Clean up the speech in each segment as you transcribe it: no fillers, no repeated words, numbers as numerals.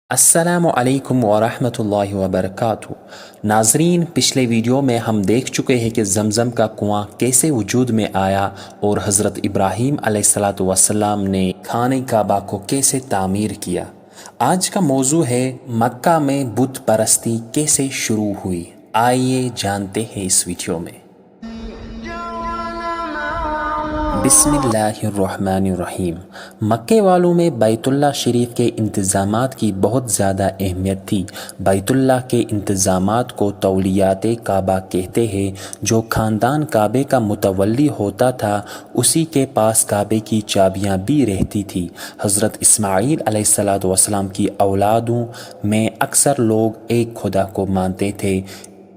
السلام علیکم ورحمۃ اللہ وبرکاتہ۔ ناظرین، پچھلے ویڈیو میں ہم دیکھ چکے ہیں کہ زمزم کا کنواں کیسے وجود میں آیا اور حضرت ابراہیم علیہ السلام نے خانہ کعبہ کو کیسے تعمیر کیا۔ آج کا موضوع ہے مکہ میں بت پرستی کیسے شروع ہوئی۔ آئیے جانتے ہیں اس ویڈیو میں۔ بسم اللہ الرحمن الرحیم۔ مکے والوں میں بیت اللہ شریف کے انتظامات کی بہت زیادہ اہمیت تھی۔ بیت اللہ کے انتظامات کو تولیات کعبہ کہتے ہیں۔ جو خاندان کعبے کا متولی ہوتا تھا اسی کے پاس کعبے کی چابیاں بھی رہتی تھی۔ حضرت اسماعیل علیہ السلام کی اولادوں میں اکثر لوگ ایک خدا کو مانتے تھے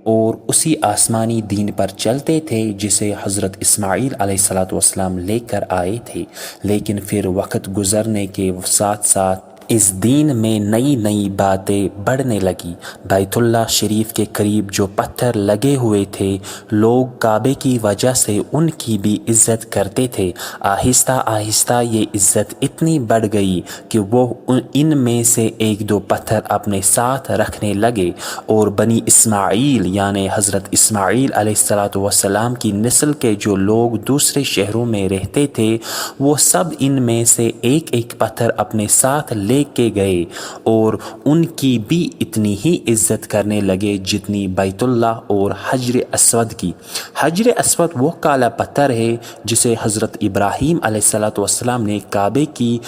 اور اسی آسمانی دین پر چلتے تھے جسے حضرت اسماعیل علیہ السلام لے کر آئے تھے، لیکن پھر وقت گزرنے کے ساتھ ساتھ اس دین میں نئی نئی باتیں بڑھنے لگی۔ بیت اللہ شریف کے قریب جو پتھر لگے ہوئے تھے لوگ کعبے کی وجہ سے ان کی بھی عزت کرتے تھے۔ آہستہ آہستہ یہ عزت اتنی بڑھ گئی کہ وہ ان میں سے ایک دو پتھر اپنے ساتھ رکھنے لگے اور بنی اسماعیل یعنی حضرت اسماعیل علیہ السلام کی نسل کے جو لوگ دوسرے شہروں میں رہتے تھے وہ سب ان میں سے ایک ایک پتھر اپنے ساتھ لے کے گئے اور ان کی بھی اتنی ہی عزت کرنے لگے جتنی بیت اللہ اور حجر اسود کی۔ حجر اسود وہ کالا پتھر ہے جسے حضرت ابراہیم علیہ السلام نے کعبے کی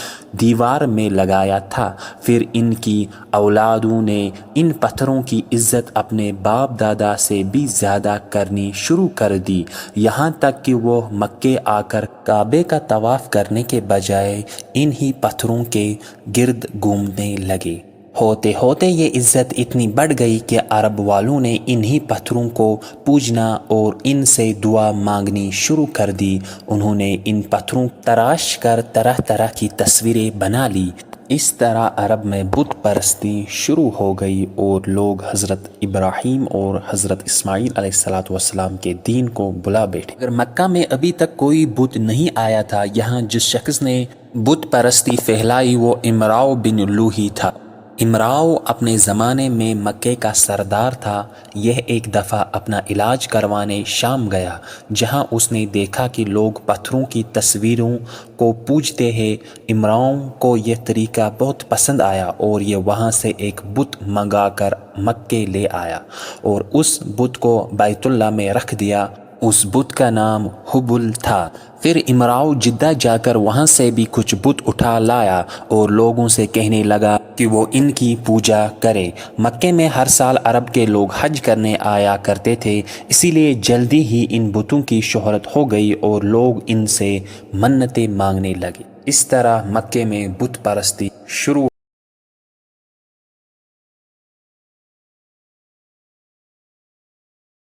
دیوار میں لگایا تھا۔ پھر ان کی اولادوں نے ان پتھروں کی عزت اپنے باپ دادا سے بھی زیادہ کرنی شروع کر دی، یہاں تک کہ وہ مکے آ کر کعبے کا طواف کرنے کے بجائے انہی پتھروں کے گرد گھومنے لگے۔ ہوتے ہوتے یہ عزت اتنی بڑھ گئی کہ عرب والوں نے انہی پتھروں کو پوجنا اور ان سے دعا مانگنی شروع کر دی۔ انہوں نے ان پتھروں تراش کر طرح طرح کی تصویریں بنا لی۔ اس طرح عرب میں بت پرستی شروع ہو گئی اور لوگ حضرت ابراہیم اور حضرت اسماعیل علیہ السلام کے دین کو بلا بیٹھے۔ اگر مکہ میں ابھی تک کوئی بت نہیں آیا تھا، یہاں جس شخص نے بت پرستی پھیلائی وہ امراؤ بن لوہی تھا۔ امراؤ اپنے زمانے میں مکے کا سردار تھا۔ یہ ایک دفعہ اپنا علاج کروانے شام گیا، جہاں اس نے دیکھا کہ لوگ پتھروں کی تصویروں کو پوجتے ہیں۔ امراؤ کو یہ طریقہ بہت پسند آیا اور یہ وہاں سے ایک بت منگا کر مکے لے آیا اور اس بت کو بیت اللہ میں رکھ دیا۔ اس بت کا نام ہبل تھا۔ پھر امراؤ جدہ جا کر وہاں سے بھی کچھ بت اٹھا لایا اور لوگوں سے کہنے لگا کہ وہ ان کی پوجا کرے۔ مکے میں ہر سال عرب کے لوگ حج کرنے آیا کرتے تھے، اسی لیے جلدی ہی ان بتوں کی شہرت ہو گئی اور لوگ ان سے منتیں مانگنے لگے۔ اس طرح مکے میں بت پرستی شروع